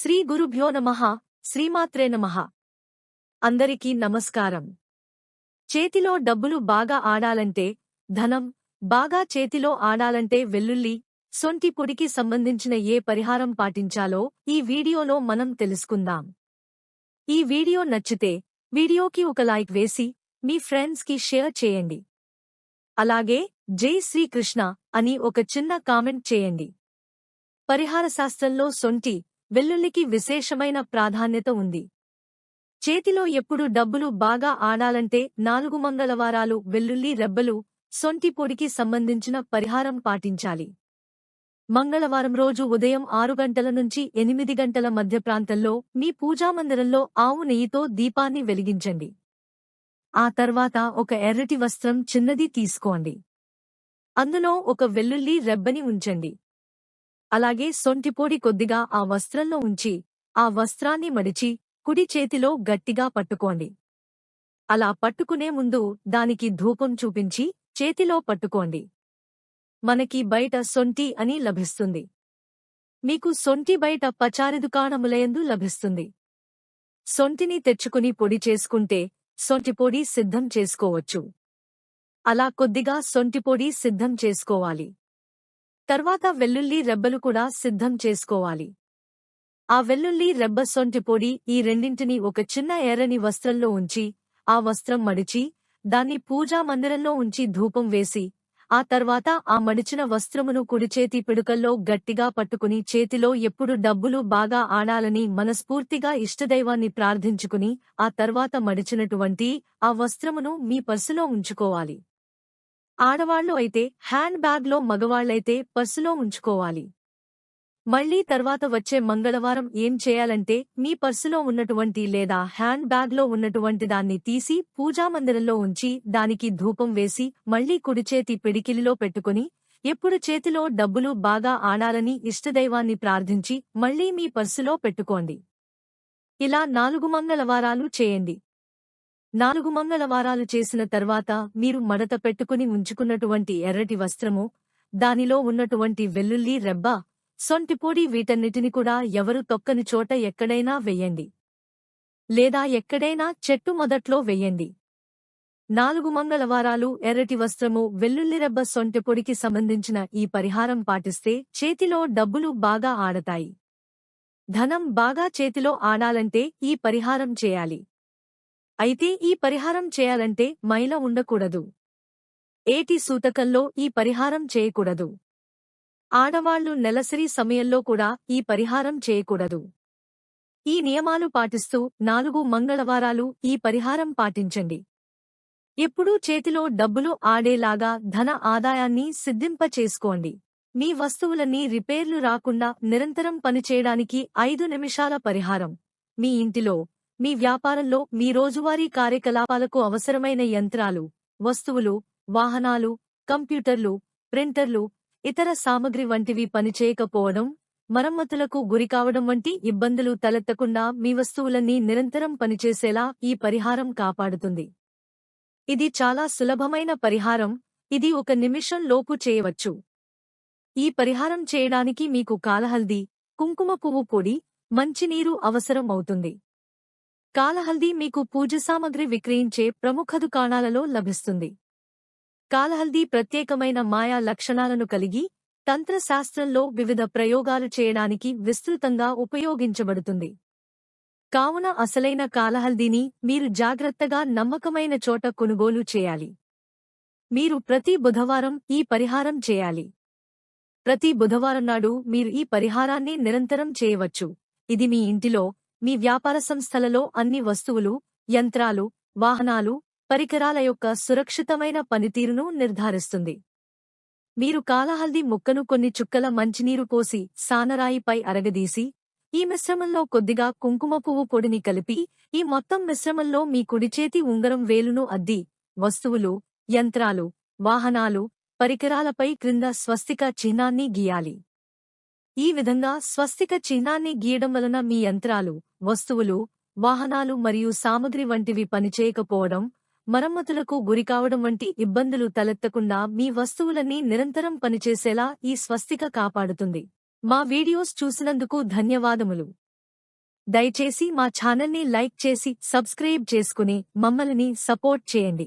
శ్రీ గురుభ్యో నమః. శ్రీమాత్రే నమః. అందరికీ నమస్కారం. చేతిలో డబ్బులు బాగా ఆడాలంటే, ధనం బాగా చేతిలో ఆడాలంటే వెల్లుల్లి, సొంటి పొడికి సంబంధించిన ఏ పరిహారం పాటించాలో ఈ వీడియోలో మనం తెలుసుకుందాం. ఈ వీడియో నచ్చితే వీడియోకి ఒక లైక్ వేసి మీ ఫ్రెండ్స్కి షేర్ చేయండి. అలాగే జై శ్రీకృష్ణ అని ఒక చిన్న కామెంట్ చేయండి. పరిహార శాస్త్రంలో సొంటి, వెల్లుల్లికి విశేషమైన ప్రాధాన్యత ఉంది. చేతిలో ఎప్పుడు డబ్బులు బాగా ఆడాలంటే 4 మంగళవారాలు వెల్లుల్లి రెబ్బలు, సొంటి పొడికి సంబంధించిన పరిహారం పాటించాలి. మంగళవారం రోజు ఉదయం 6 గంటల నుంచి 8 గంటల మధ్య ప్రాంతంలో మీ పూజామందిరంలో ఆవు నెయ్యితో దీపాన్ని వెలిగించండి. ఆ తర్వాత ఒక ఎర్రటి వస్త్రం చిన్నది తీసుకోండి. అందులో ఒక వెల్లుల్లి రెబ్బని ఉంచండి. అలాగే సొంటిపొడి కొద్దిగా ఆ వస్త్రంలో ఉంచి, ఆ వస్త్రాన్ని మడిచి కుడి చేతిలో గట్టిగా పట్టుకోండి. అలా పట్టుకునే ముందు దానికి ధూపం చూపించి చేతిలో పట్టుకోండి. మనకి బయట సొంటి అని లభిస్తుంది. మీకు సొంటి బయట పచారి దుకాణములయందు లభిస్తుంది. సొంటిని తెచ్చుకుని పొడి చేసుకుంటే సొంటిపొడి సిద్ధం చేసుకోవచ్చు. అలా కొద్దిగా సొంటిపొడి సిద్ధం చేసుకోవాలి. తర్వాత వెల్లుల్లి రెబ్బలు కూడా సిద్ధం చేసుకోవాలి. ఆ వెల్లుల్లి రెబ్బ సొంటిపొడి ఈ రెండింటినీ ఒక చిన్న ఎర్రని వస్త్రంలో ఉంచి, ఆ వస్త్రం మడిచి, దాన్ని పూజా మందిరంలో ఉంచి ధూపం వేసి, ఆ తర్వాత ఆ మడిచిన వస్త్రమును కుడిచేతి పిడుకల్లో గట్టిగా పట్టుకుని చేతిలో ఎప్పుడు డబ్బులు బాగా ఆడాలని మనస్ఫూర్తిగా ఇష్టదైవాన్ని ప్రార్థించుకుని, ఆ తర్వాత మడిచినటువంటి ఆ వస్త్రమును మీ పర్సులో ఉంచుకోవాలి. ఆడవాళ్లు అయితే హ్యాండ్ బ్యాగ్లో, మగవాళ్లైతే పర్సులో ఉంచుకోవాలి. మళ్లీ తర్వాత వచ్చే మంగళవారం ఏం చేయాలంటే మీ పర్సులో ఉన్నటువంటి లేదా హ్యాండ్ బ్యాగ్లో ఉన్నటువంటి దాన్ని తీసి పూజామందిరంలో ఉంచి దానికి ధూపం వేసి మళ్లీ కుడిచేతి పిడికిలిలో పెట్టుకుని ఎప్పుడు చేతిలో డబ్బులు బాగా ఆడాలని ఇష్టదైవాన్ని ప్రార్థించి మళ్లీ మీ పర్సులో పెట్టుకోండి. ఇలా 4 మంగళవారాలు చేయండి. 4 మంగళవారాలు చేసిన తర్వాత మీరు మడత పెట్టుకుని ఉంచుకున్నటువంటి ఎర్రటి వస్త్రము, దానిలో ఉన్నటువంటి వెల్లుల్లి రెబ్బ, సొంటిపొడి వీటన్నిటిని కూడా ఎవరు తొక్కని చోట ఎక్కడైనా వెయ్యండి. లేదా ఎక్కడైనా చెట్టు మొదట్లో వెయ్యండి. 4 మంగళవారాలు ఎర్రటి వస్త్రము, వెల్లుల్లి రెబ్బ, సొంటిపొడికి సంబంధించిన ఈ పరిహారం పాటిస్తే చేతిలో డబ్బులు బాగా ఆడతాయి. ధనం బాగా చేతిలో ఆడాలంటే ఈ పరిహారం చేయాలి. అయితే ఈ పరిహారం చేయాలంటే మైల ఉండకూడదు. ఏటి సూతకంలో ఈ పరిహారం చేయకూడదు. ఆడవాళ్లు నెలసరి సమయంలో కూడా ఈ పరిహారం చేయకూడదు. ఈ నియమాలు పాటిస్తూ 4 మంగళవారాలు ఈ పరిహారం పాటించండి. ఎప్పుడూ చేతిలో డబ్బులు ఆడేలాగా ధన ఆదాయాన్ని సిద్ధింపచేసుకోండి. మీ వస్తువులన్నీ రిపేర్లు రాకుండా నిరంతరం పనిచేయడానికి 5 నిమిషాల పరిహారం. మీ ఇంటిలో, మీ వ్యాపారంలో, మీ రోజువారీ కార్యకలాపాలకు అవసరమైన యంత్రాలు, వస్తువులు, వాహనాలు, కంప్యూటర్లు, ప్రింటర్లు, ఇతర సామగ్రి వంటివి పనిచేయకపోవడం, మరమ్మతులకు గురికావడం వంటి ఇబ్బందులు తలెత్తకుండా మీ వస్తువులన్నీ నిరంతరం పనిచేసేలా ఈ పరిహారం కాపాడుతుంది. ఇది చాలా సులభమైన పరిహారం. ఇది 1 నిమిషం లోపు చేయవచ్చు. ఈ పరిహారం చేయడానికి మీకు కాలహల్దీ, కుంకుమ పువ్వు పొడి, మంచినీరు అవసరం అవుతుంది. కాలహల్దీ మీకు పూజ సామగ్రి విక్రయించే ప్రముఖ దుకాణాలలో లభిస్తుంది. కాలహల్దీ ప్రత్యేకమైన మాయా లక్షణాలను కలిగి తంత్రశాస్త్రంలో వివిధ ప్రయోగాలు చేయడానికి విస్తృతంగా ఉపయోగించబడుతుంది. కావున అసలైన కాలహల్దీని మీరు జాగ్రత్తగా నమ్మకమైన చోట కొనుగోలు చేయాలి. మీరు ప్రతి బుధవారం ఈ పరిహారం చేయాలి. ప్రతి బుధవారం నాడు మీరు ఈ పరిహారాన్ని నిరంతరం చేయవచ్చు. ఇది మీ ఇంటిలో, మీ వ్యాపార సంస్థలలో అన్ని వస్తువులు, యంత్రాలు, వాహనాలు, పరికరాల యొక్క సురక్షితమైన పనితీరును నిర్ధారిస్తుంది. మీరు కాలహల్దీ ముక్కను కొన్ని చుక్కల మంచినీరు పోసి సానరాయిపై అరగదీసి, ఈ మిశ్రమంలో కొద్దిగా కుంకుమ పువ్వు పొడిని కలిపి, ఈ మొత్తం మిశ్రమంలో మీ కుడిచేతి ఉంగరం వేలును అద్ది, వస్తువులు, యంత్రాలు, వాహనాలు, పరికరాలపై క్రింద స్వస్తిక చిహ్నాన్ని గీయాలి. ఈ విధంగా స్వస్తిక చిహ్నాన్ని గీయడం వలన మీ యంత్రాలు, వస్తువులు, వాహనాలు మరియు సామగ్రి వంటివి పనిచేయకపోవడం, మరమ్మతులకు గురికావడం వంటి ఇబ్బందులు తలెత్తకుండా మీ వస్తువులన్నీ నిరంతరం పనిచేసేలా ఈ స్వస్తిక కాపాడుతుంది. మా వీడియోస్ చూసినందుకు ధన్యవాదములు. దయచేసి మా ఛానల్ని లైక్ చేసి సబ్స్క్రైబ్ చేసుకుని మమ్మల్ని సపోర్ట్ చేయండి.